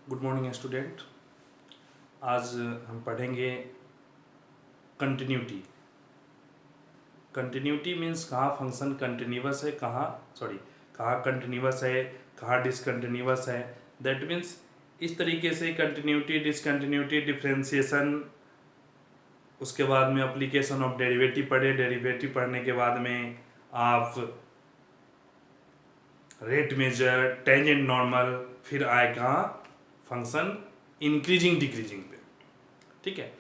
Good morning student. आज हम पढ़ेंगे कंटिन्यूटी। कंटिन्यूटी मीन्स कहाँ फंक्शन कंटिन्यूअस है, कहाँ कंटिन्यूअस है, कहाँ डिसकंटिन्यूअस है। दैट मीन्स इस तरीके से कंटिन्यूटी, डिसकंटिन्यूटी, डिफरेंशिएशन, उसके बाद में एप्लीकेशन ऑफ डेरिवेटिव पढ़े। डेरिवेटिव पढ़ने के बाद में आप रेट मेजर, टेंजेंट नॉर्मल, फिर आएगा फंक्शन इंक्रीजिंग डिक्रीजिंग पे। ठीक है,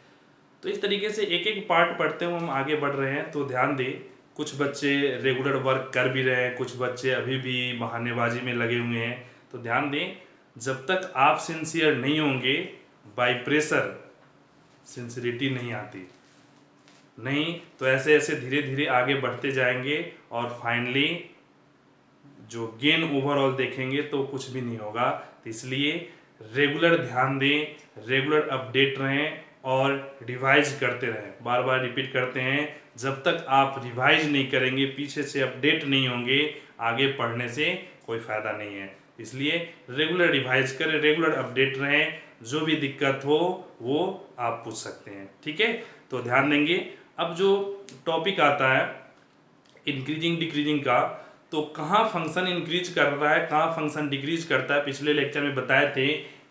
तो इस तरीके से एक एक पार्ट पढ़ते हुए हम आगे बढ़ रहे हैं। तो ध्यान दें, कुछ बच्चे रेगुलर वर्क कर भी रहे हैं, कुछ बच्चे अभी भी बहानेबाजी में लगे हुए हैं। तो ध्यान दें, जब तक आप सिंसियर नहीं होंगे, बाय प्रेशर सिंसियरिटी नहीं आती। नहीं तो ऐसे ऐसे धीरे धीरे आगे बढ़ते जाएंगे और फाइनली जो गेन ओवरऑल देखेंगे तो कुछ भी नहीं होगा। तो इसलिए रेगुलर ध्यान दें, रेगुलर अपडेट रहें और रिवाइज करते रहें। बार बार रिपीट करते हैं, जब तक आप रिवाइज नहीं करेंगे, पीछे से अपडेट नहीं होंगे, आगे पढ़ने से कोई फ़ायदा नहीं है। इसलिए रेगुलर रिवाइज करें, रेगुलर अपडेट रहें, जो भी दिक्कत हो वो आप पूछ सकते हैं। ठीक है, तो ध्यान देंगे। अब जो टॉपिक आता है इंक्रीजिंग डिक्रीजिंग का, तो कहाँ फंक्शन इंक्रीज कर रहा है, कहाँ फंक्शन डिक्रीज करता है। पिछले लेक्चर में बताए थे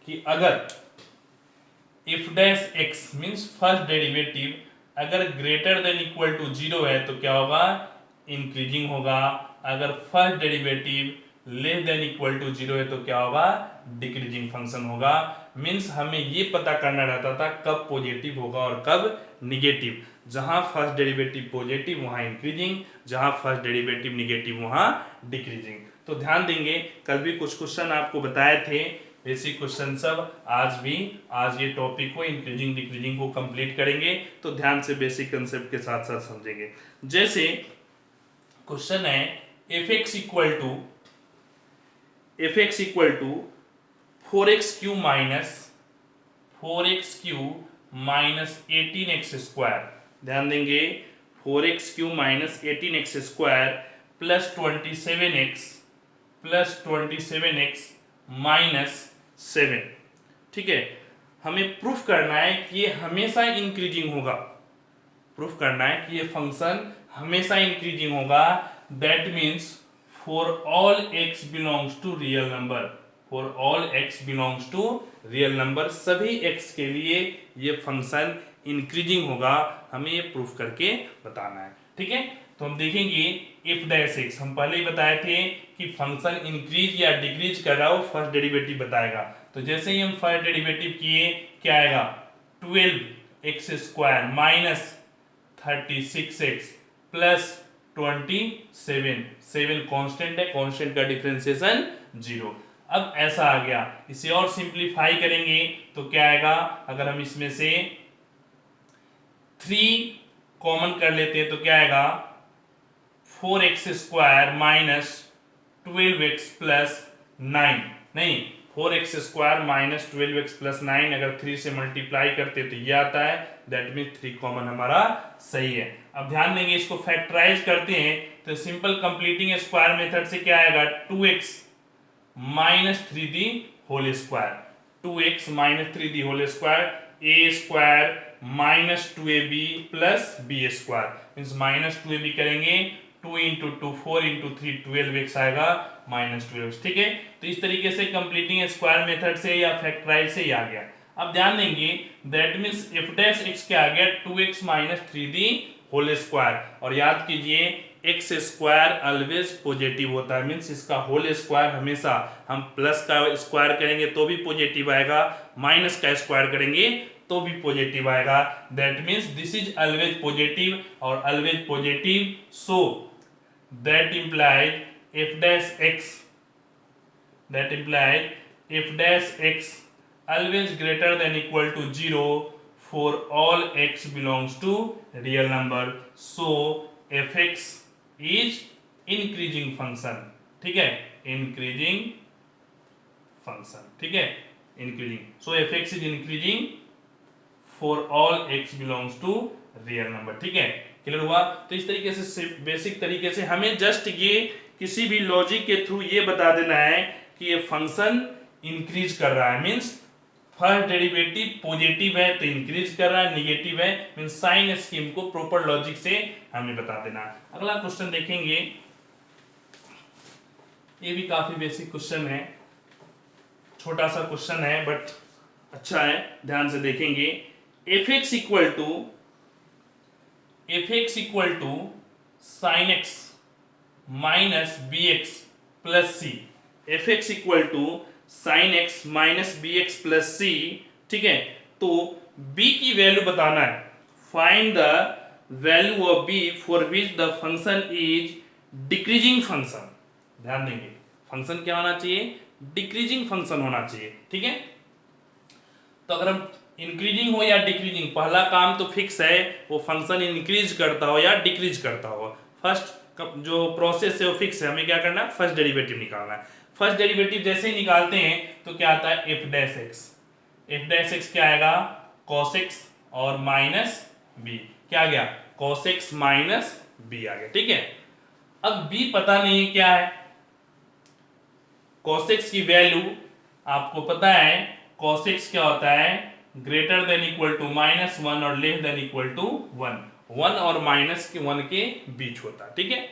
कि अगर f dash x means first derivative अगर ग्रेटर देन इक्वल टू 0 है तो क्या होगा, इंक्रीजिंग होगा। अगर first derivative less than equal to 0 है तो क्या होगा, डिक्रीजिंग फंक्शन होगा। मीन्स हमें ये पता करना रहता था कब पॉजिटिव होगा और कब निगेटिव। जहां फर्स्ट डेरिवेटिव पॉजिटिव वहां इंक्रीजिंग, जहां फर्स्ट डेरिवेटिव निगेटिव वहां डिक्रीजिंग। तो ध्यान देंगे, कल भी कुछ क्वेश्चन आपको बताए थे, बेसिक क्वेश्चन सब। आज ये टॉपिक को इंक्रीजिंग डिक्रीजिंग को कंप्लीट करेंगे। तो ध्यान से बेसिक कंसेप्ट के साथ साथ समझेंगे। जैसे क्वेश्चन है f x equal to 4x³ minus 18x²। ध्यान देंगे, 4x³ minus 18x² plus 27x minus 7। ठीक है, हमें प्रूफ करना है कि ये हमेशा इंक्रीजिंग होगा। प्रूफ करना है कि ये फंक्शन हमेशा इंक्रीजिंग होगा। That means for all x belongs to real number, for all x belongs to real number, सभी x के लिए ये फंक्शन इंक्रीजिंग होगा। हमें ये प्रूफ करके बताना है। ठीक है, तो हम देखेंगे इफ डैश एक्स, हम पहले ही बताए थे कि फंक्शन इंक्रीज या डिक्रीज कर रहा हो फर्स्ट डेरिवेटिव बताएगा। तो जैसे ही हम फर्स्ट डेरिवेटिव किए, क्या आएगा, 12x² minus 36x plus 27। 7 constant है, कांस्टेंट का डिफरेंशिएशन 0। अब ऐसा आ गया, इसे और सिंप्लीफाई करेंगे तो क्या आएगा, अगर हम इसमें से 3 कॉमन कर लेते हैं तो क्या आएगा, 4x² माइनस 12x प्लस 9। नहीं, 4x² माइनस 12x प्लस 9 अगर 3 से मल्टीप्लाई करते तो ये आता है। दैट मीन 3 कॉमन हमारा सही है। अब ध्यान देंगे, इसको फैक्टराइज करते हैं तो सिंपल कंप्लीटिंग स्क्वायर मेथड से क्या आएगा, 2x minus 3d whole square, 2x minus 3d whole square, a² minus 2ab plus b²। Means minus 2ab करेंगे, 2 इंटू 2 4 इंटू 3 12x आएगा माइनस 12। ठीक है, तो इस तरीके से कंप्लीटिंग स्क्वायर मेथड से या फैक्टराइज से ही आ गया। अब ध्यान देंगे, that means F dash x क्या आ गया, 2x minus 3d whole square. और याद कीजिए x² ऑलवेज पॉजिटिव होता है। मीन्स इसका होल स्क्वायर हमेशा, हम प्लस का स्क्वायर करेंगे तो भी पॉजिटिव आएगा, माइनस का स्क्वायर करेंगे तो भी पॉजिटिव आएगा। That means this is always positive और always positive, so that implies f dash x, that implies f dash x always greater than equal to 0 for all x belongs to real number, so fx is increasing function। ठीक है, increasing function। ठीक है, increasing, so fx is increasing for all x belongs to real number। ठीक है, clear हुआ। तो इस तरीके से बेसिक तरीके से हमें जस्ट ये किसी भी लॉजिक के थ्रू ये बता देना है कि ये फंक्शन इंक्रीज कर रहा है, मीन्स फर्स्ट डेरिवेटिव पॉजिटिव है तो इंक्रीज कर रहा है, निगेटिव है मीन्स साइन स्कीम को प्रॉपर लॉजिक से हमें बता देना। अगला क्वेश्चन देखेंगे, ये भी काफी बेसिक क्वेश्चन है, छोटा सा क्वेश्चन है बट अच्छा है, ध्यान से देखेंगे। F x equal to sine x minus b x plus c, f x equal to sine x minus b x plus c, ठीक है। तो b की वैल्यू बताना है, find the value of b for which the function is decreasing function. ध्यान देंगे, function क्या होना चाहिए, डिक्रीजिंग फंक्शन होना चाहिए, ठीक है। तो अगर हम इंक्रीजिंग हो या डिक्रीजिंग, पहला काम तो फिक्स है, वो फंक्शन इंक्रीज करता हो या डिक्रीज करता हो, फर्स्ट जो प्रोसेस है वो फिक्स है, हमें क्या करना है, फर्स्ट डेरिवेटिव निकालना है। फर्स्ट डेरिवेटिव जैसे ही निकालते हैं तो क्या आता है, F dash x, F dash x क्या आएगा, कॉस एक्स और माइनस बी, क्या आ गया, कॉस एक्स माइनस बी आ गया, ठीक है। अब बी पता नहीं क्या है, कॉस एक्स की वैल्यू आपको पता है, कॉस एक्स क्या होता है, greater than equal to minus one और less than equal to one, one और माइनस के वन के बीच होता है, ठीक है।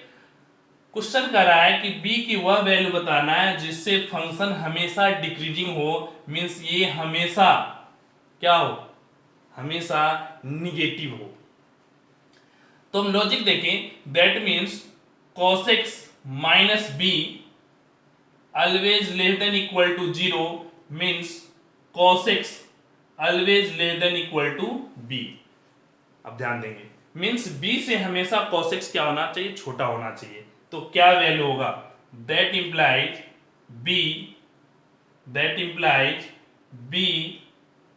क्वेश्चन कर रहा है कि b की वह वैल्यू बताना है जिससे फंक्शन हमेशा डिक्रीजिंग हो, मींस ये हमेशा क्या हो, हमेशा निगेटिव हो। तो हम लॉजिक देखें, that means cos x minus B always less than equal to zero, means cos x always less than equal to b। अब ध्यान देंगे, मींस b से हमेशा cos x क्या होना चाहिए, छोटा होना चाहिए। तो क्या वैल्यू होगा, that implies b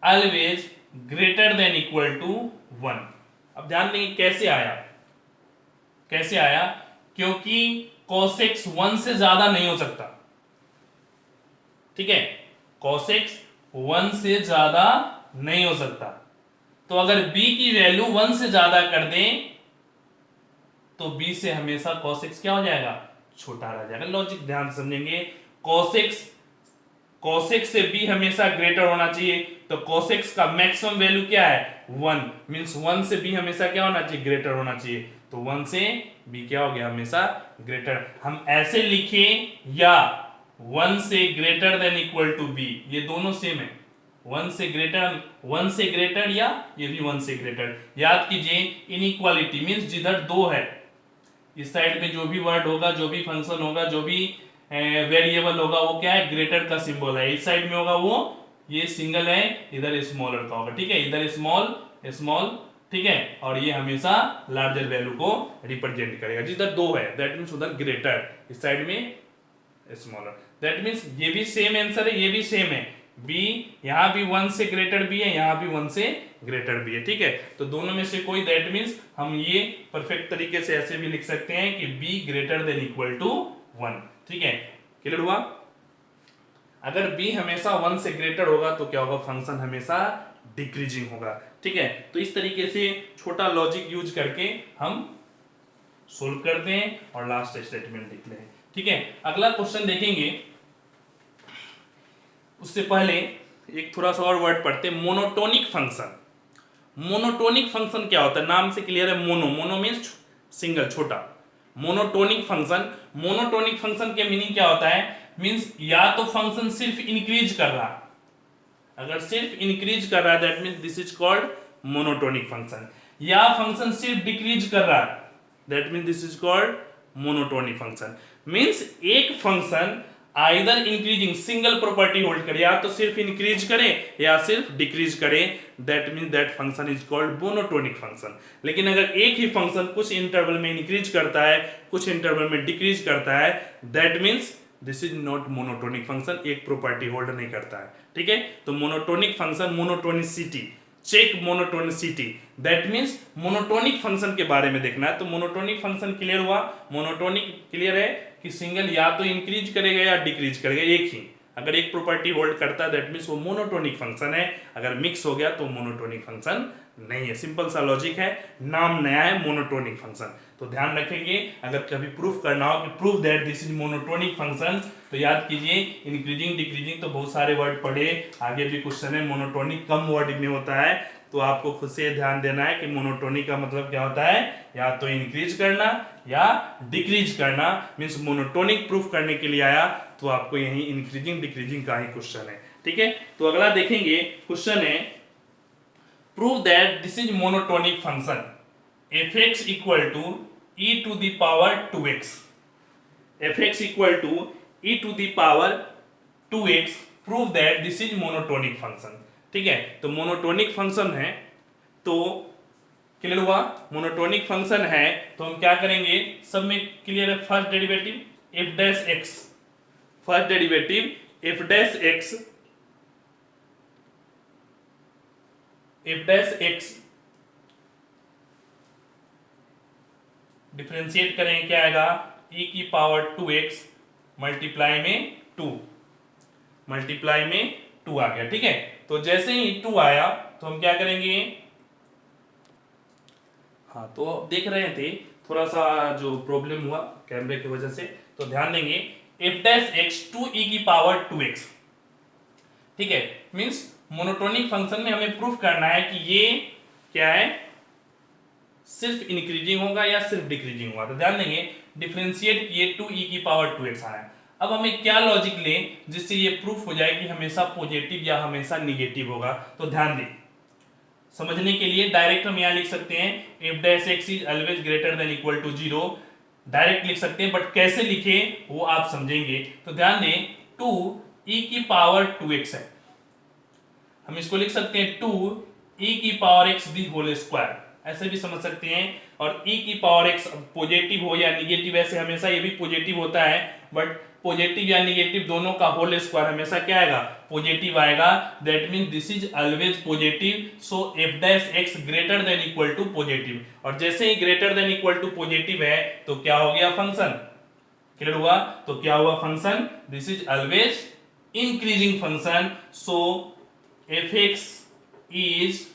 always greater than equal to one. अब ध्यान देंगे कैसे आया, कैसे आया, क्योंकि cos x 1 से ज्यादा नहीं हो सकता, ठीक है, cos x 1 से ज्यादा नहीं हो सकता। तो अगर b की वैल्यू 1 से ज्यादा कर दें तो b से हमेशा cos x क्या हो जाएगा, छोटा रह जाएगा। लॉजिक ध्यान से समझेंगे, cos x से b हमेशा ग्रेटर होना चाहिए, तो cos x का मैक्सिमम वैल्यू क्या है, 1, मींस 1 से b हमेशा क्या होना चाहिए, ग्रेटर होना चाहिए। तो 1 से b क्या हो गया, हमेशा ग्रेटर। हम ऐसे लिखें या 1 से greater than equal to b, ये दोनों सेम है, 1 से ग्रेटर या ये भी 1 से ग्रेटर। याद कीजिए, इनइक्वालिटी मींस जिधर दो है, इस साइड में जो भी वर्ड होगा, जो भी फंक्शन होगा, जो भी वेरिएबल होगा, वो क्या है, ग्रेटर का सिंबल है। इस साइड में होगा वो, ये सिंगल है, इधर स्मॉलर का होगा, ठीक है, इधर स्मॉल, ठीक है, और ये हमेशा लार्जर वैल्यू को रिप्रेजेंट करेगा। जिधर दो है दैट मींस उधर ग्रेटर, इस साइड में स्मॉलर, दैट मींस ये भी सेम आंसर है, ये भी सेम है, b यहां भी 1 से ग्रेटर भी है, यहां भी 1 से ग्रेटर भी है, ठीक है। तो दोनों में से कोई, दैट मींस हम ये परफेक्ट तरीके से ऐसे भी लिख सकते हैं कि b greater than equal to 1, ठीक है, क्लियर हुआ। अगर b हमेशा 1 से ग्रेटर होगा तो क्या होगा, फंक्शन हमेशा डिक्रीजिंग होगा, ठीक है। तो इस तरीके से छोटा लॉजिक यूज करके हम सोल्व करते हैं और लास्ट स्टेटमेंट लिखते हैं, ठीक है। अगला क्वेश्चन देखेंगे, उससे पहले एक थोड़ा सा और वर्ड पढ़ते हैं, मोनोटोनिक फंक्शन। मोनोटोनिक फंक्शन क्या होता है, नाम से क्लियर है, मोनो मींस सिंगल, छोटा। मोनोटोनिक फंक्शन के मीनिंग क्या होता है, मींस या तो फंक्शन सिर्फ इंक्रीज कर रहा है, अगर सिर्फ इंक्रीज कर रहा है that means this is called monotonic function, या फंक्शन सिर्फ डिक्रीज कर रहा है that means this is called monotonic function. Means एक function either increasing single property hold करे, या तो सिर्फ इंक्रीज करे या सिर्फ डिक्रीज करे, that means that function is called monotonic function. लेकिन अगर एक ही फंक्शन कुछ इंटरवल में इंक्रीज करता है, कुछ इंटरवल में डिक्रीज करता है, that means this is not monotonic function, एक प्रॉपर्टी होल्ड नहीं करता है, ठीक है। तो monotonic function, monotonicity, check monotonicity, that means monotonic function के बारे में देखना है। तो मोनोटोनिक फंक्शन क्लियर हुआ, मोनोटोनिक क्लियर है कि सिंगल या तो इंक्रीज करेगा या डिक्रीज करेगा, एक ही, अगर एक प्रॉपर्टी होल्ड करता है दैट मींस वो मोनोटोनिक फंक्शन है, अगर मिक्स हो गया तो मोनोटोनिक फंक्शन नहीं है। सिंपल सा लॉजिक है, नाम नया है, मोनोटोनिक फंक्शन। तो ध्यान रखेंगे, अगर कभी प्रूफ करना हो कि proof that this is monotonic function, तो याद कीजिए इंक्रीजिंग डिक्रीजिंग तो बहुत सारे वर्ड पढ़े, आगे भी क्वेश्चन है। मोनोटोनिक कम वर्ड में होता है, तो आपको खुद से ध्यान देना है कि मोनोटोनिक का मतलब क्या होता है, या तो इंक्रीज करना या डिक्रीज करना। मीन्स मोनोटोनिक प्रूफ करने के लिए आया तो आपको यही इंक्रीजिंग डिक्रीजिंग का ही क्वेश्चन है। ठीक है, तो अगला देखेंगे क्वेश्चन है, prove that this is monotonic function fx equal to e to the power 2x, fx equal to e to the power 2x, prove that this is monotonic function. ठीक है, तो मोनोटोनिक फंक्शन है, तो clear हुआ, monotonic function है तो हम क्या करेंगे, सब में क्लियर है। First derivative f dash x, first derivative f dash x, f dash x differentiate करेंगे, क्या आएगा, e की पावर 2x मल्टीप्लाई में 2, मल्टीप्लाई में 2 आ गया। ठीक है, तो जैसे ही 2 आया तो हम क्या करेंगे, हाँ तो देख रहे थे थोड़ा सा जो प्रॉब्लम हुआ कैमरे की वजह से, तो ध्यान देंगे f डैश x 2e की पावर 2x। ठीक है, मींस मोनोटोनिक फंक्शन में हमें प्रूफ करना है कि ये क्या है, सिर्फ इंक्रीजिंग होगा या सिर्फ डिक्रीजिंग होगा। तो ध्यान देंगे डिफरेंशिएट किए 2e की पावर 2x आया। अब हमें क्या लॉजिक लें जिससे ये प्रूफ हो जाए कि हमेशा पॉजिटिव या हमेशा निगेटिव होगा। तो ध्यान दें, समझने के लिए डायरेक्ट हम यहां लिख सकते हैं f dash x is always greater than equal to 0, direct लिख सकते हैं, बट कैसे लिखे वो आप समझेंगे। तो ध्यान दें 2e की पावर 2x है, हम इसको लिख सकते हैं 2e की power x the whole square, ऐसे भी समझ सकते हैं। और e की पावर x पॉजिटिव हो या निगेटिव, ऐसे हमेशा ये भी पॉजिटिव होता है, बट पॉजिटिव या निगेटिव दोनों का होल स्क्वायर हमेशा क्या आएगा, पॉजिटिव आएगा। That means this is always positive, so f dash x greater than equal to positive. और जैसे ही greater than equal to positive है तो क्या हो गया, फंक्शन क्लियर हुआ। तो क्या हुआ function, this is always increasing function, so fx is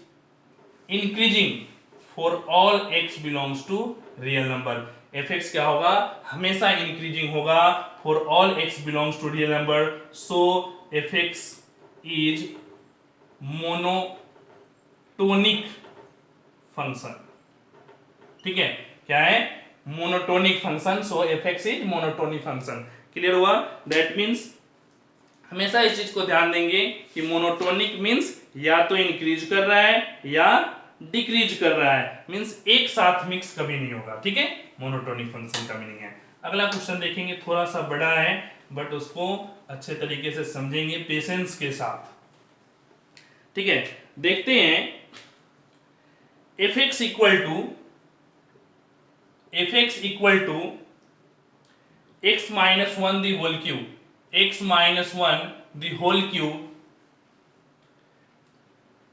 increasing for all x belongs to real number। fx क्या होगा, हमेशा इंक्रीजिंग होगा for all x belongs to real number, so fx is monotonic function। ठीक है, क्या है, monotonic function, so fx is monotonic function. Clear हुआ, that means हमेशा इस चीज को ध्यान देंगे कि मोनोटोनिक मींस या तो इंक्रीज कर रहा है या डिक्रीज कर रहा है, मींस एक साथ मिक्स कभी नहीं होगा। ठीक है, मोनोटोनिक फंक्शन का मीनिंग है। अगला क्वेश्चन देखेंगे, थोड़ा सा बड़ा है बट उसको अच्छे तरीके से समझेंगे पेशेंस के साथ। ठीक है, देखते हैं fx equal to x minus 1 the whole cube, x minus 1 the whole cube,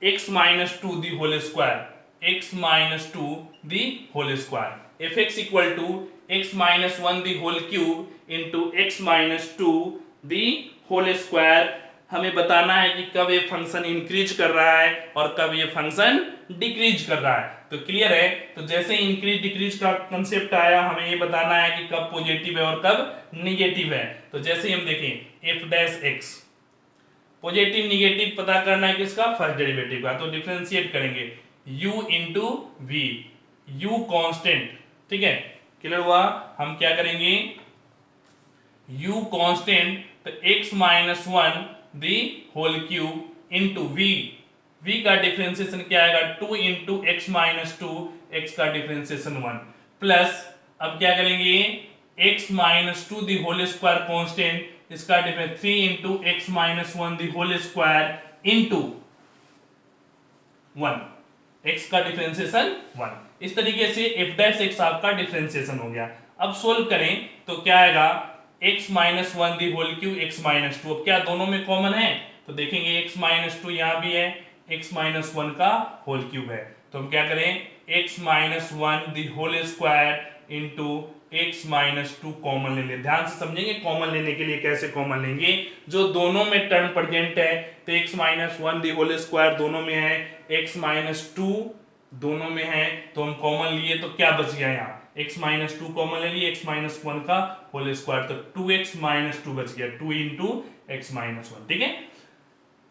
x minus 2 the whole square, x minus 2 the whole square. fx equal to x minus 1 the whole cube into x minus 2 the whole square. हमें बताना है कि कब ये function increase कर रहा है और कब ये फंक्शन डिक्रीज कर रहा है। तो क्लियर है, तो जैसे इंक्रीज डिक्रीज का कंसेप्ट आया, हमें ये बताना है कि कब पॉजिटिव है और कब निगेटिव है। तो जैसे ही हम देखें f dash x, positive negative पता करना है किसका, फर्स्ट डेरिवेटिव का, तो डिफरेंशिएट करेंगे u into v, u constant. ठीक है, क्लियर हुआ, हम क्या करेंगे u कांस्टेंट, तो x minus 1 the whole cube into v, v का डिफरेंशिएशन क्या आएगा, 2 इंटू एक्स माइनस 2, x का डिफरेंशिएशन 1, प्लस अब क्या करेंगे x minus 2 the whole square constant, इसका difference 3 into x minus 1 the whole square into 1, x का डिफरेंशिएशन 1। इस तरीके से f डैश x आपका डिफरेंशिएशन हो गया। अब सोल्व करें तो क्या आएगा, x minus 1 the whole cube x minus 2, अब क्या दोनों में कॉमन है, तो देखेंगे x माइनस 2 यहां भी है, x माइनस 1 का होल क्यूब है, तो हम क्या करें x minus 1 the whole square into x minus 2 common ले लें। ध्यान से समझेंगे कॉमन लेने के लिए कैसे कॉमन लेंगे। जो दोनों में टर्म प्रेजेंट है तो x minus 1 the whole square दोनों में है, x माइनस 2 दोनों में है, तो हम कॉमन लिए तो क्या बच गया यहाँ x माइनस 2 कॉमन ले लिए, x माइनस 1 का होल स्क्वायर तो 2x माइनस 2 बच गया, 2 इंटू एक्स माइनस 1। ठीक है,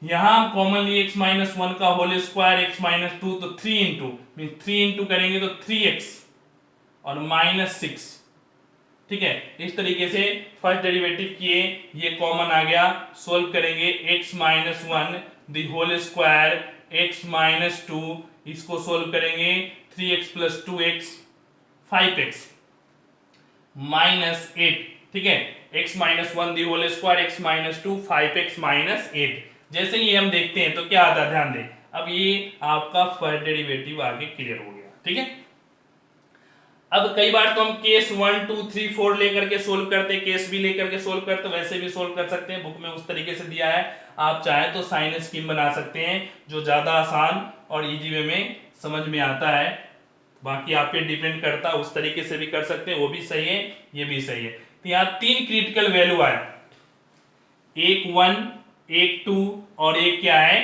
यहां हम कॉमन लिए x माइनस 1 का होल स्क्वायर x माइनस 2 तो 3 इंटू मीन 3 इंटू करेंगे तो 3x और माइनस 6। ठीक है, इस तरीके से फर्स्ट डेरिवेटिव किए, ये कॉमन आ गया, सोल्व करेंगे x minus 1 the whole square x minus 2, इसको सोल्व करेंगे 3x plus 2x 5x minus 8। ठीक है, x minus 1 the whole square x minus 2 5x minus 8। जैसे ही हम देखते हैं तो क्या आता है, ध्यान दें, अब ये आपका फर्स्ट डेरिवेटिव आगे क्लियर हो गया। ठीक है, अब कई बार तो हम केस 1 2 3 4 लेकर के सोल्व करते हैं, केस भी लेकर के सोल्व करते, वैसे भी सोल्व कर सकते हैं, बुक में उस तरीके से दिया है। आप चाहे तो साइन स्कीम बना सकते हैं जो ज्यादा आसान और इजी वे में समझ में आता है, बाकी आप पे डिपेंड करता है, उस तरीके से भी कर सकते हैं, वो भी सही है, ये भी सही है। तो यहाँ 3 क्रिटिकल वैल्यू आया, एक 1 एक 2 और एक क्या है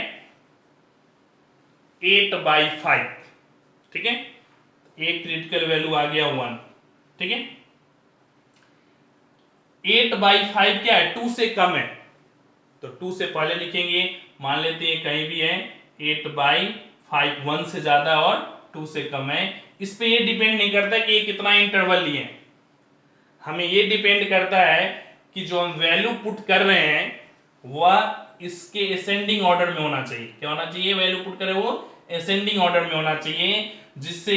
8/5। ठीक है, एक क्रिटिकल वैल्यू आ गया 1। ठीक है, 8/5 क्या है 2 से कम है, तो 2 से पहले लिखेंगे, मान लेते हैं कहीं भी है 8/5 1 से ज्यादा और 2 से कम है। इस पे ये डिपेंड नहीं करता कि ये कितना इंटरवल लिए, हमें ये डिपेंड करता है कि जो हम वैल्यू पुट कर रहे हैं वह इसके असेंडिंग ऑर्डर में होना चाहिए। क्या होना चाहिए, वैल्यू पुट करें वो असेंडिंग ऑर्डर में होना चाहिए, जिससे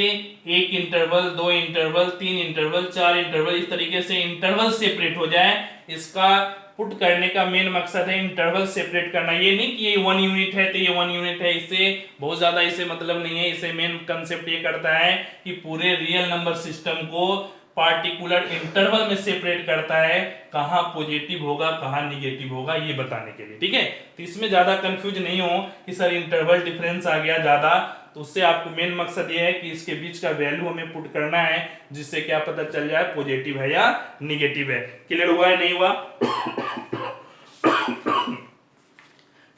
एक इंटरवल, 2 इंटरवल, 3 इंटरवल, 4 इंटरवल, इस तरीके से इंटरवल सेपरेट हो जाए। इसका पुट करने का मेन मकसद है इंटरवल सेपरेट करना, ये नहीं कि ये 1 यूनिट है तो ये 1 यूनिट है, इससे बहुत ज्यादा इसे मतलब नहीं है। इसे मेन कंसेप्ट ये करता है कि पूरे रियल नंबर सिस्टम को पार्टिकुलर इंटरवल में सेपरेट करता है, कहां पॉजिटिव होगा कहां निगेटिव होगा ये बताने के लिए। ठीक है, तो इसमें ज्यादा कंफ्यूज नहीं हो कि सर इंटरवल डिफरेंस आ गया ज्यादा, तो उससे आपको मेन मकसद ये है कि इसके बीच का वैल्यू हमें पुट करना है, जिससे क्या पता चल जाए पॉजिटिव है या निगेटिव है। क्लियर हुआ है, नहीं हुआ?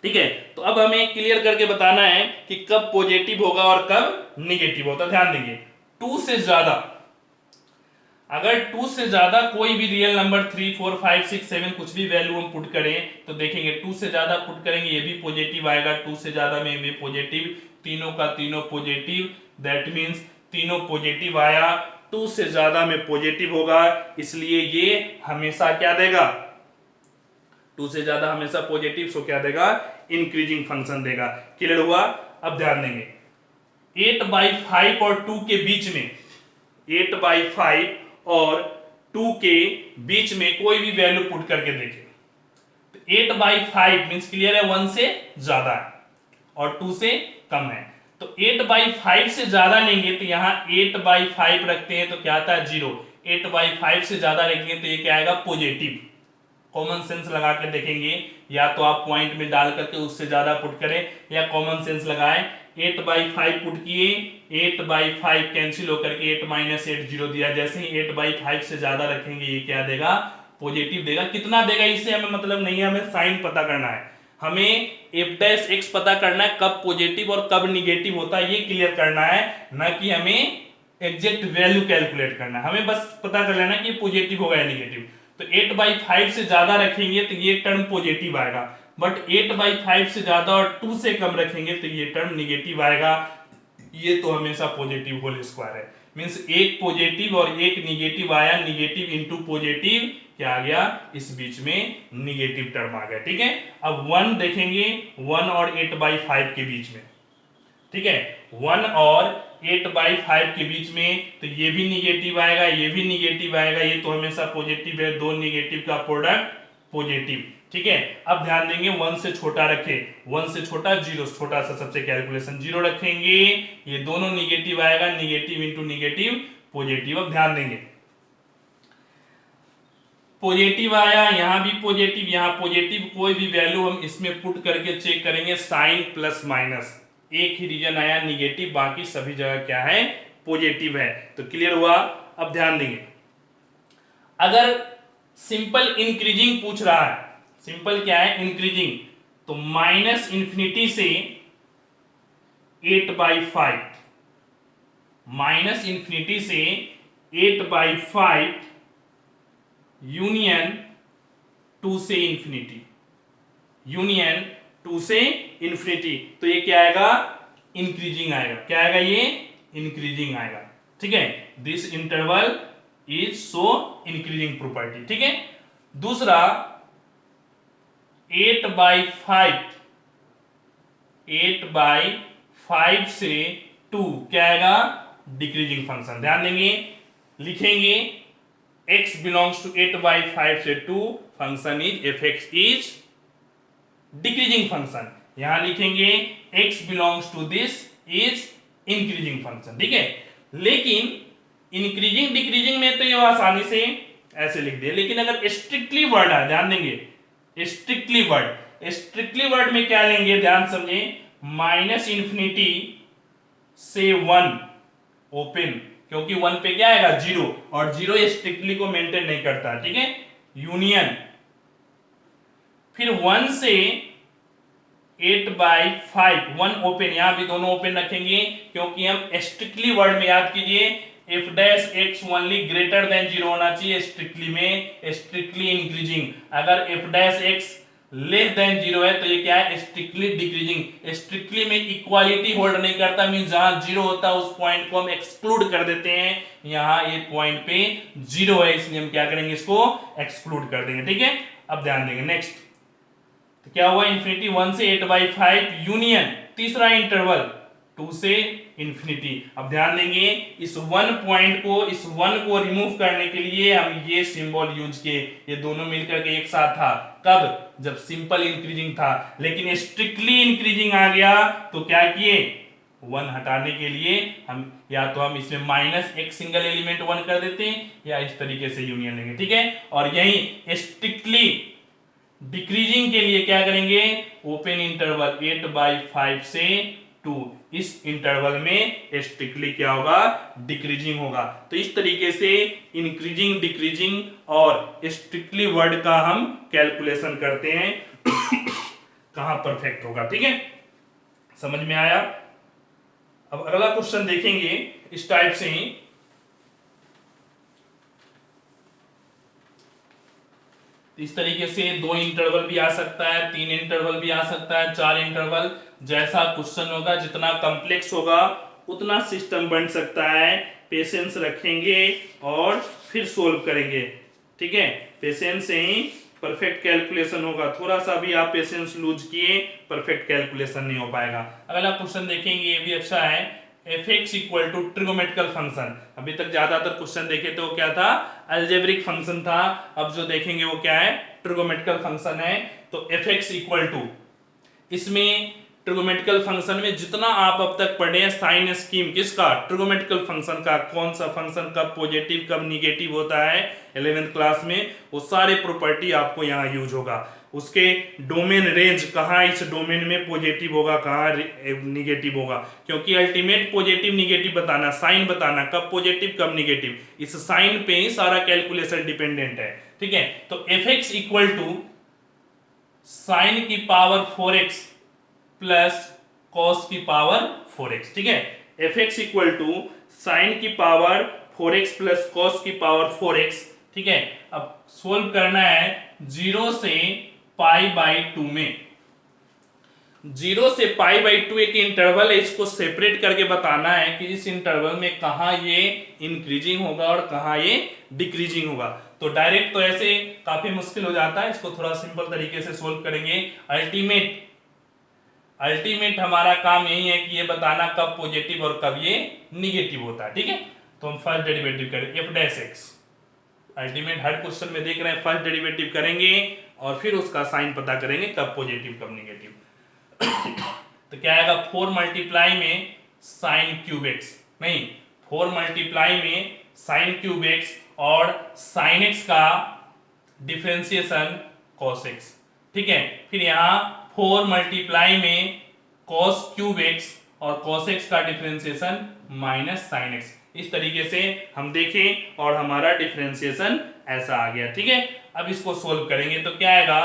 ठीक है, तो अब हमें क्लियर करके बताना है कि कब पॉजिटिव होगा और कब निगेटिव होता। ध्यान देंगे, 2 से ज्यादा, अगर 2 से ज्यादा कोई भी रियल नंबर 3 4 5 6 7 कुछ भी वैल्यू हम पुट करें तो देखेंगे 2 से ज्यादा पुट करेंगे ये भी पॉजिटिव आएगा, 2 से ज्यादा में भी पॉजिटिव, तीनों का तीनों पॉजिटिव, दैट मींस तीनों पॉजिटिव आया, 2 से ज्यादा में पॉजिटिव होगा, इसलिए ये हमेशा क्या देगा, 2 से ज्यादा हमेशा पॉजिटिव, सो क्या देगा, इंक्रीजिंग फंक्शन देगा। क्लियर हुआ? अब ध्यान देंगे 8/5 और 2 के बीच में, 8/5 और 2 के बीच में कोई भी वैल्यू पुट करके देखें तो 8/5 मींस क्लियर है 1 से ज्यादा है और 2 से कम है, तो 8/5 से ज्यादा लेंगे तो यहां 8/5 रखते हैं तो क्या आता है 0, 8/5 से ज्यादा रखेंगे तो ये क्या आएगा पॉजिटिव। कॉमन सेंस लगा के देखेंगे, या तो आप पॉइंट में डाल करके उससे ज्यादा पुट करें या कॉमन सेंस लगाएं। 8/5 पुट किए, 8/5 कैंसिल होकर के 8 माइनस 8 0 दिया, जैसे ही 8/5 से ज्यादा रखेंगे ये क्या देगा, पॉजिटिव देगा। कितना देगा इससे हमें मतलब नहीं है, हमें साइन पता करना है, हमें f' x पता करना है, कब पॉजिटिव और कब निगेटिव होता है ये क्लियर करना है, ना कि हमें एग्जैक्ट वैल्यू कैलकुलेट करना है, हमें बस पता कर लेना कि पॉजिटिव होगा या निगेटिव। तो 8/5 से ज्यादा रखेंगे तो ये टर्म पॉजिटिव आएगा, बट 8/5 से ज्यादा और 2 से कम रखेंगे तो ये टर्म निगेटिव आएगा। ये तो हमेशा पॉजिटिव होल स्क्वायर है, मींस एक पॉजिटिव और एक निगेटिव आया, निगेटिव इंटू पॉजिटिव क्या आ गया, इस बीच में निगेटिव टर्म आ गया। ठीक है, अब 1 देखेंगे, 1 और 8/5 के बीच में, ठीक है, 1 और 8/5 के बीच में तो ये भी निगेटिव आएगा, ये भी निगेटिव आएगा, ये तो हमेशा पॉजिटिव है, दो निगेटिव का प्रोडक्ट पॉजिटिव। ठीक है, अब ध्यान देंगे 1 से छोटा रखे, 1 से छोटा 0, छोटा सा सबसे कैलकुलेशन 0 रखेंगे, ये दोनों निगेटिव आएगा, निगेटिव इंटू निगेटिव पॉजिटिव। अब ध्यान देंगे पॉजिटिव आया, यहां भी पॉजिटिव, यहां पॉजिटिव, कोई भी वैल्यू हम इसमें पुट करके चेक करेंगे, साइन प्लस माइनस, एक ही रीजन आया निगेटिव, बाकी सभी जगह क्या है पॉजिटिव है। तो क्लियर हुआ? अब ध्यान देंगे अगर सिंपल इंक्रीजिंग पूछ रहा है, सिंपल क्या है इंक्रीजिंग, तो माइनस इंफिनिटी से 8/5, माइनस इंफिनिटी से 8/5 यूनियन 2 से इंफिनिटी, यूनियन 2 से इंफिनिटी, तो ये क्या आएगा इंक्रीजिंग आएगा, क्या आएगा ये इंक्रीजिंग आएगा, ठीक है। This interval is so increasing property, ठीक है। दूसरा 8/5 से 2 क्या आएगा डिक्रीजिंग फंक्शन, ध्यान देंगे लिखेंगे x बिलोंग्स टू 8/5 से 2 function is fx is decreasing function, यहां लिखेंगे x belongs to this is increasing function, ठीक है। लेकिन इंक्रीजिंग डिक्रीजिंग में तो ये आसानी से ऐसे लिख दिए, लेकिन अगर स्ट्रिक्टली वर्ड है, ध्यान देंगे स्ट्रिक्टली वर्ड में क्या लेंगे, ध्यान समझे, माइनस इंफिनिटी से 1 ओपन, क्योंकि 1 पे क्या आएगा 0, और 0 स्ट्रिक्टली को मेंटेन नहीं करता, ठीक है, यूनियन, फिर 1 से 8/5 1 ओपन, यहां भी दोनों ओपन रखेंगे, क्योंकि हम स्ट्रिक्टली वर्ड में याद कीजिए f dash x only greater than 0 होना चाहिए स्ट्रिक्टली में, स्ट्रिक्टली इंक्रीजिंग, अगर f dash x less than 0 है तो ये क्या है स्ट्रिक्टली डिक्रीजिंग, स्ट्रिक्टली में इक्वालिटी होल्ड नहीं करता, मीन जहां 0 होता है उस पॉइंट को हम एक्सक्लूड कर देते हैं, यहां ये पॉइंट पे 0 है इसलिए हम क्या करेंगे इसको एक्सक्लूड कर देंगे, ठीक है। अब ध्यान देंगे नेक्स्ट, तो क्या हुआ इंफिनिटी 1 से 8/5 यूनियन, तीसरा इंटरवल 2 से इंफिनिटी। अब ध्यान देंगे इस 1 पॉइंट को, इस 1 को रिमूव करने के लिए हम ये सिंबल यूज किए, ये दोनों मिलकर के एक साथ था, कब, जब सिंपल इंक्रीजिंग था, लेकिन स्ट्रिक्टली इंक्रीजिंग आ गया तो क्या किए 1 हटाने के लिए हम या तो हम इसमें माइनस एक सिंगल एलिमेंट 1 कर देते हैं, या इस तरीके से यूनियन लेंगे, ठीक है। और यही स्ट्रिक्टली डिक्रीजिंग के लिए क्या करेंगे, ओपन इंटरवल 8/5 से 2, इस इंटरवल में स्ट्रिक्टली क्या होगा डिक्रीजिंग होगा। तो इस तरीके से इंक्रीजिंग डिक्रीजिंग और स्ट्रिक्टली वर्ड का हम कैलकुलेशन करते हैं कहां परफेक्ट होगा, ठीक है, समझ में आया। अब अगला क्वेश्चन देखेंगे इस टाइप से ही, इस तरीके से 2 इंटरवल भी आ सकता है, 3 इंटरवल भी आ सकता है, 4 इंटरवल, जैसा क्वेश्चन होगा जितना कॉम्प्लेक्स होगा उतना सिस्टम बन सकता है, पेशेंस रखेंगे और फिर सोल्व करेंगे, ठीक है, पेशेंस से ही परफेक्ट कैलकुलेशन होगा, थोड़ा सा भी आप पेशेंस लूज किए परफेक्ट कैलकुलेशन नहीं हो पाएगा। अगला क्वेश्चन देखेंगे, ये भी अच्छा है, fx इक्वल टू ट्रिगोमेट्रिकल फंक्शन, अभी तक ज्यादातर क्वेश्चन देखे तो क्या था अलजेब्रिक फंक्शन था, अब जो देखेंगे वो क्या है ट्रिगोमेट्रिकल फंक्शन है। तो fx इक्वल टू, इसमें ट्रिगोमेट्रिकल फंक्शन में जितना आप अब तक पढ़े हैं साइन स्कीम किसका ट्रिगोमेट्रिकल फंक्शन का, कौन सा फंक्शन कब पॉजिटिव कब निगेटिव होता है 11th क्लास में, वो सारे प्रॉपर्टी आपको यहाँ यूज होगा, उसके डोमेन रेंज कहाँ इस डोमेन में पॉजिटिव होगा कहाँ निगेटिव होगा, क्योंकि अल्टीमेट पॉजिटिव निगेटिव बताना, साइन बताना कब पॉजिटिव कब निगेटिव, इस साइन पे ही सारा कैलकुलेशन डिपेंडेंट है, ठीक है। तो fx इक्वल टू साइन की पावर 4x प्लस कॉस की पावर 4x, ठीक है, fx इक्वल टू साइन की पावर 4x प्लस कॉस की पावर 4x, ठीक है। अब सोल्व करना है 0 से π/2 में, 0 से π/2 एक इंटरवल है, इसको सेपरेट करके बताना है कि इस इंटरवल में कहां ये इंक्रीजिंग होगा और कहां ये डिक्रीजिंग होगा। तो डायरेक्ट तो ऐसे काफी मुश्किल हो जाता है, इसको थोड़ा सिंपल तरीके से सोल्व करेंगे। अल्टीमेट हमारा काम यही है कि ये बताना कब पॉजिटिव और कब ये निगेटिव होता है, ठीक है। तो हम फर्स्ट डेरिवेटिव करें f डैश x, अल्टीमेट हर क्वेश्चन में देख रहे हैं फर्स्ट डेरिवेटिव करेंगे और फिर उसका साइन पता करेंगे कब पॉजिटिव कब निगेटिव तो क्या आएगा 4 मल्टीप्लाई में साइन क्यूब एक्स, नहीं 4 मल्टीप्लाई में साइन क्यूब एक्स और साइन एक्स का डिफरेंशिएशन कॉस एक्स, ठीक है। फिर यहाँ 4 मल्टीप्लाई में कॉस क्यूब एक्स और कॉस एक्स का डिफरेंशिएशन माइनस साइन एक्स, इस तरीके से हम देखें और हमारा डिफरेंशिएशन ऐसा आ गया। ठीक है, अब इसको सोल्व करेंगे तो क्या आएगा,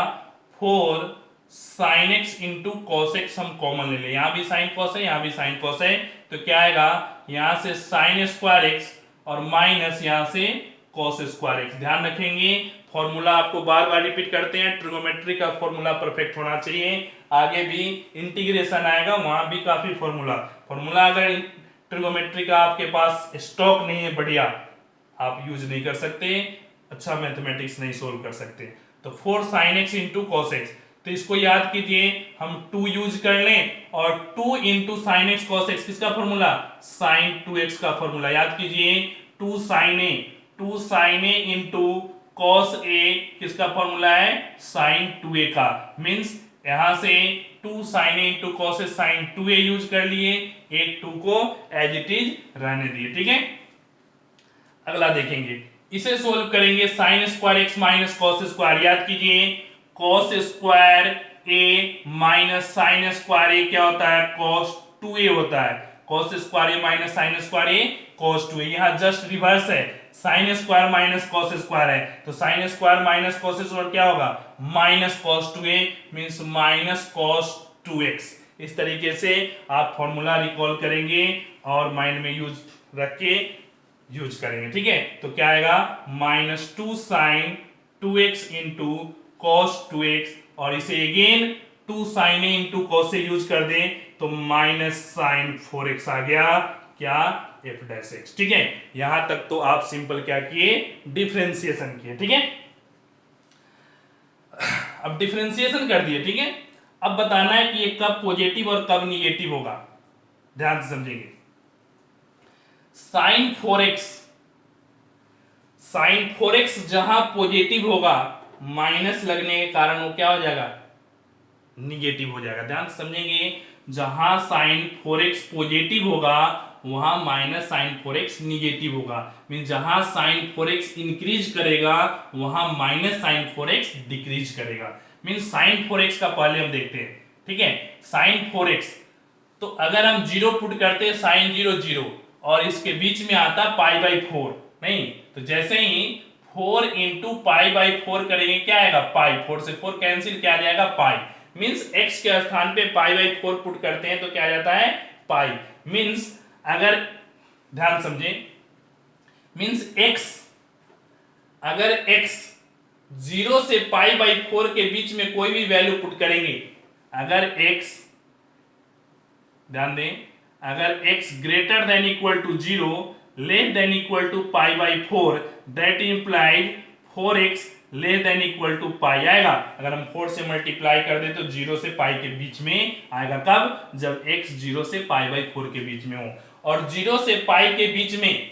4 sign x into cos x हम कॉमन ले लें, यहां भी साइन कॉस है, यहां भी साइन कॉस है, तो क्या आएगा, यहां से साइन स्क्वायर एक्स और माइनस यहां से कॉस स्क्वायर एक्स। ध्यान रखेंगे फॉर्मूला आपको बार बार रिपीट करते हैं, ट्रिगोमेट्री का फॉर्मूला परफेक्ट होना चाहिए। आगे भी इंटीग्रेशन आएगा, वहां भी काफी फॉर्मूला अगर ट्रिगोमेट्री का आपके पास स्टॉक नहीं है बढ़िया, आप यूज नहीं कर सकते, अच्छा मैथमेटिक्स नहीं सोल्व कर सकते। तो 4 sign x into cos x, तो इसको याद कीजिए, हम 2 यूज कर लें और 2 into sine x cos x किसका फॉर्मूला, साइन 2x का फॉर्मूला याद कीजिए, 2 sign A into cos A किसका फॉर्मूला है, साइन 2a का। मींस यहां से 2 sign A into cos A sign 2a use कर लिए, एक 2 को एज इट इज रहने दिए। ठीक है, अगला देखेंगे, इसे सोल्व करेंगे, sine square x minus cos square, याद कीजिए कॉस स्क्वायर ए माइनस साइन स्क्वायर ए क्या होता है, कॉस 2a होता है, कॉस स्क्वायर ए माइनस साइन स्क्वायर ए कॉस 2a, यहां जस्ट रिवर्स है, sine square minus cos square है, तो sine square minus cos square क्या होगा, minus cos 2a means minus cos 2x। इस तरीके से आप फॉर्मूला रिकॉल करेंगे और माइंड में यूज रख के यूज करेंगे। ठीक है, तो क्या आएगा, minus 2 sign 2x into cos 2x, और इसे अगेन 2 साइन ए इंटू कॉस से यूज कर दें तो माइनस साइन 4x आ गया, क्या, f डैश x। ठीक है, यहां तक तो आप सिंपल क्या किए, डिफरेंशिएशन किए। ठीक है, अब डिफरेंशिएशन कर दिए। ठीक है, अब बताना है कि ये कब पॉजिटिव और कब निगेटिव होगा, ध्यान से समझेंगे। साइन 4x जहां पॉजिटिव होगा, माइनस लगने के कारण वो क्या हो जाएगा, निगेटिव हो जाएगा। ध्यान से समझेंगे, जहां साइन 4x पॉजिटिव होगा वहां माइनस साइन 4x निगेटिव होगा। मीन जहां साइन 4x इंक्रीज करेगा वहां माइनस साइन 4x डिक्रीज करेगा। मीन साइन 4x का पहले हम देखते हैं। ठीक है, साइन 4x, तो अगर हम 0 पुट करते हैं, साइन 0 0 और इसके बीच में आता पाई बाई 4, नहीं तो जैसे ही 4 इंटू पाई बाई 4 करेंगे क्या आएगा, पाई, 4 से 4 कैंसिल, क्या आ जाएगा, पाई। मींस x के स्थान पे पाई बाई 4 पुट करते हैं तो क्या आ जाता है, पाई। मींस अगर ध्यान समझे, मींस x, अगर x 0 से पाई बाई 4 के बीच में कोई भी वैल्यू पुट करेंगे, अगर x, ध्यान दें, अगर x greater than equal to 0 less than equal to pi by 4, that implies 4x less than equal to pi आएगा। अगर हम 4 से मल्टीप्लाई कर दे तो 0 से पाई के बीच में आएगा, कब, जब x 0 से पाई बाई 4 के बीच में हो। और 0 से पाई के बीच में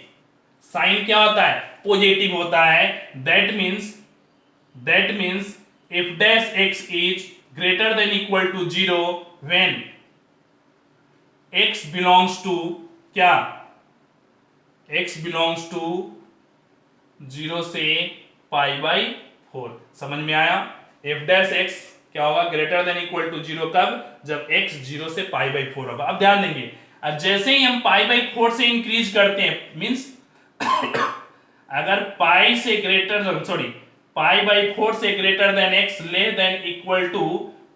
साइन क्या होता है, पॉजिटिव होता है। That means if dash x is greater than equal to 0 when x belongs to क्या, x belongs to 0 से पाई बाई 4। समझ में आया, f dash x क्या होगा, ग्रेटर देन इक्वल टू 0 कब, जब x 0 से पाई बाई 4 होगा। अब ध्यान देंगे, अब जैसे ही हम पाई बाई 4 से इंक्रीज करते हैं, मींस अगर पाई से ग्रेटर, सॉरी, पाई बाई 4 से greater than x less than equal to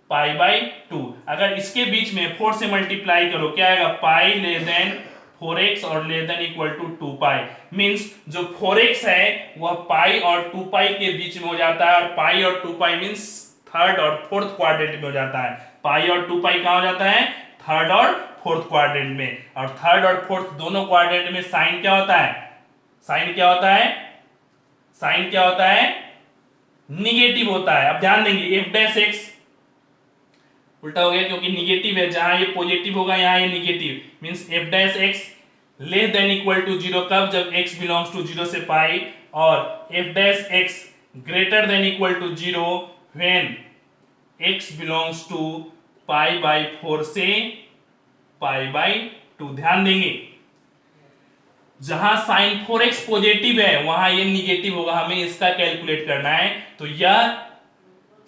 pi by 2, अगर इसके बीच में 4 से मल्टीप्लाई करो क्या आएगा, पाई लेस देन 4x और less than equal to 2 pi. Means जो 4x है वह पाई और 2 पाई के बीच में हो जाता है, और पाई और 2 पाई मींस थर्ड और फोर्थ क्वाड्रेंट में हो जाता है। पाई और 2 पाई कहां हो जाता है, थर्ड और फोर्थ क्वाड्रेंट में। और थर्ड और फोर्थ दोनों क्वाड्रेंट में साइन क्या होता है, साइन क्या होता है, साइन क्या होता है, निगेटिव होता है। अब ध्यान देंगे, f डैश x उल्टा हो गया क्योंकि निगेटिव है, जहां ये पॉजिटिव होगा यहां ये negative. Means f dash x less than equal to 0 कब, जब x बिलोंग्स टू 0 से पाई, और f dash x greater than equal to 0 when x belongs to pi by 4 से पाई बाई 2। ध्यान देंगे, जहां साइन 4x पॉजिटिव है वहां ये निगेटिव होगा, हमें इसका कैलकुलेट करना है। तो यह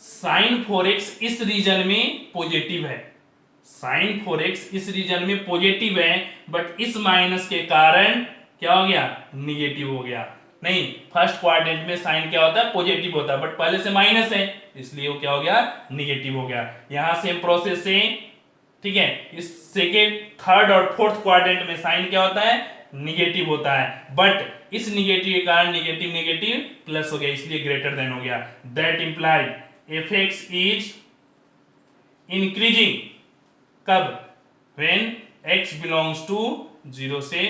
साइन 4x इस रीजन में पॉजिटिव है, साइन 4x इस रीजन में पॉजिटिव है, बट इस माइनस के कारण क्या हो गया, निगेटिव हो गया। नहीं, फर्स्ट क्वाड्रेंट में साइन क्या होता है, पॉजिटिव होता है, बट पहले से माइनस है इसलिए वो क्या हो गया, निगेटिव हो गया। यहां सेम प्रोसेस से, ठीक है, इस सेकेंड, थर्ड और फोर्थ क्वाड्रेंट में साइन क्या होता है, निगेटिव होता है, बट इस निगेटिव के कारण निगेटिव निगेटिव प्लस हो गया इसलिए ग्रेटर देन हो गया। That implied F x is increasing कब, व्हेन x बिलोंग्स टू 0 से,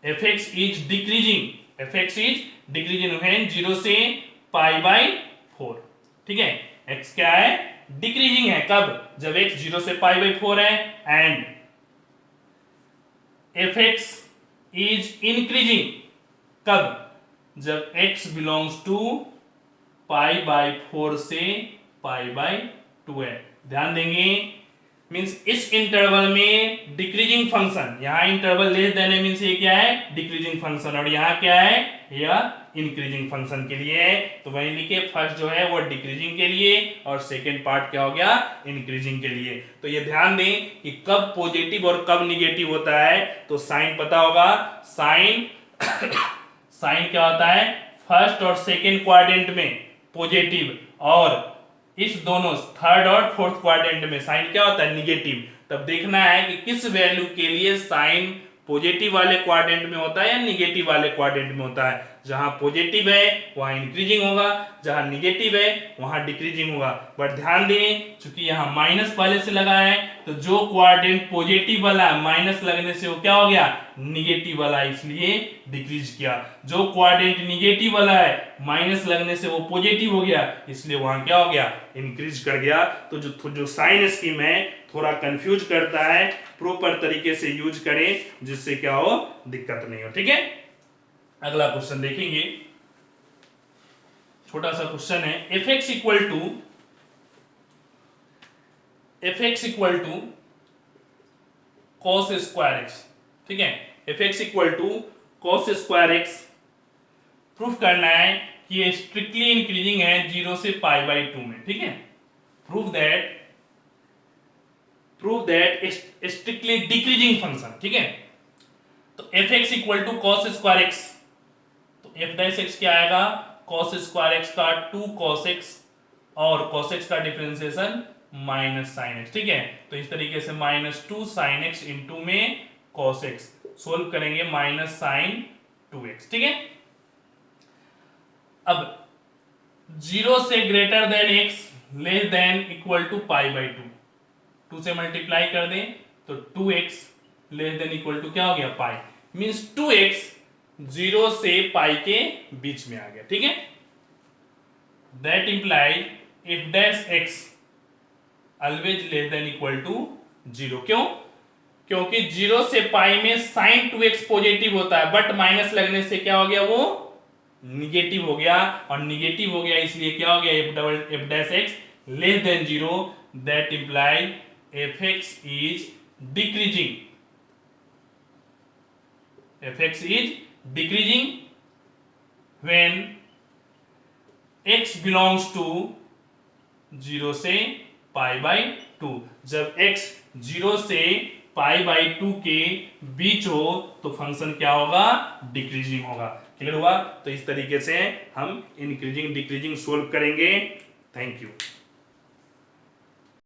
fx is decreasing, fx is decreasing when 0 से पाई बाई 4, ठीक है। x क्या है, डिक्रीजिंग है, कब, जब x 0 से पाई बाई 4 है, एंड fx is increasing कब, जब x belongs to pi by 4 से पाई बाई 2 है। ध्यान देंगे, मींस इस इंटरवल में डिक्रीजिंग फंक्शन, यहां इंटरवल लेस देन है, मींस ये क्या है, डिक्रीजिंग फंक्शन, और यहां क्या है, यह इंक्रीजिंग फंक्शन के लिए है। तो वही लिखे, फर्स्ट जो है वो डिक्रीजिंग के लिए और सेकंड पार्ट क्या हो गया, इंक्रीजिंग के लिए। तो ये ध्यान दें कि कब पॉजिटिव और कब निगेटिव होता है, तो साइन पता होगा, साइन साइन क्या होता है, फर्स्ट और सेकंड क्वाड्रेंट में पॉजिटिव, और इस दोनों थर्ड और फोर्थ क्वाड्रेंट में साइन क्या होता है, निगेटिव। तब देखना है कि किस वैल्यू के लिए साइन पॉजिटिव वाले क्वाड्रेंट में होता है या निगेटिव वाले क्वाड्रेंट में होता है। जहां पॉजिटिव है वहां इंक्रीजिंग होगा, जहां निगेटिव है वहां डिक्रीजिंग होगा। बट ध्यान दें, चूंकि यहां माइनस पहले से लगा है, तो जो क्वाड्रेंट पॉजिटिव वाला माइनस लगने से वो क्या हो गया, निगेटिव वाला, इसलिए डिक्रीज किया। जो क्वाड्रेंट निगेटिव वाला है माइनस लगने से वो पॉजिटिव हो गया, इसलिए वहां क्या हो गया, इंक्रीज कर गया। तो जो साइन स्कीम है थोड़ा कंफ्यूज करता है, प्रॉपर तरीके से यूज करें जिससे क्या हो, दिक्कत नहीं हो, ठीक है। अगला क्वेश्चन देखेंगे, छोटा सा क्वेश्चन है, f x equal to cos square x, ठीक है, f x equal to cos square x proof करना है कि ये स्ट्रिक्टली इंक्रीजिंग है 0 से पाई बाई 2 में, ठीक है। Proof that strictly decreasing function, ठीक है। तो f x equal to cos square x, तो एफ डैश एक्स क्या आएगा, कॉस स्क्वायर एक्स का 2 कॉस एक्स और कॉस एक्स का डिफरेंशिएशन माइनस साइन एक्स, ठीक है। तो इस तरीके से -2 साइन एक्स इंटू में कॉस एक्स, सोल्व करेंगे माइनस साइन 2x, ठीक है। अब 0 से greater than x less than equal to pi by 2 से मल्टीप्लाई कर दें तो 2x less than equal to क्या हो गया, पाई, मींस 2x 0 से पाई के बीच में आ गया, ठीक है। That implies f dash x always less than equal to 0, क्यों, क्योंकि 0 से पाई में साइन 2x पॉजिटिव होता है, बट माइनस लगने से क्या हो गया, वो निगेटिव हो गया, और निगेटिव हो गया इसलिए क्या हो गया, f dash x less than 0, that implies f x is decreasing, f x is decreasing when x belongs to 0 से पाई बाई 2। जब x 0 से पाई बाई 2 के बीच हो तो फंक्शन क्या होगा, डिक्रीजिंग होगा। क्लियर हुआ। तो इस तरीके से हम इंक्रीजिंग डिक्रीजिंग सोल्व करेंगे। Thank you.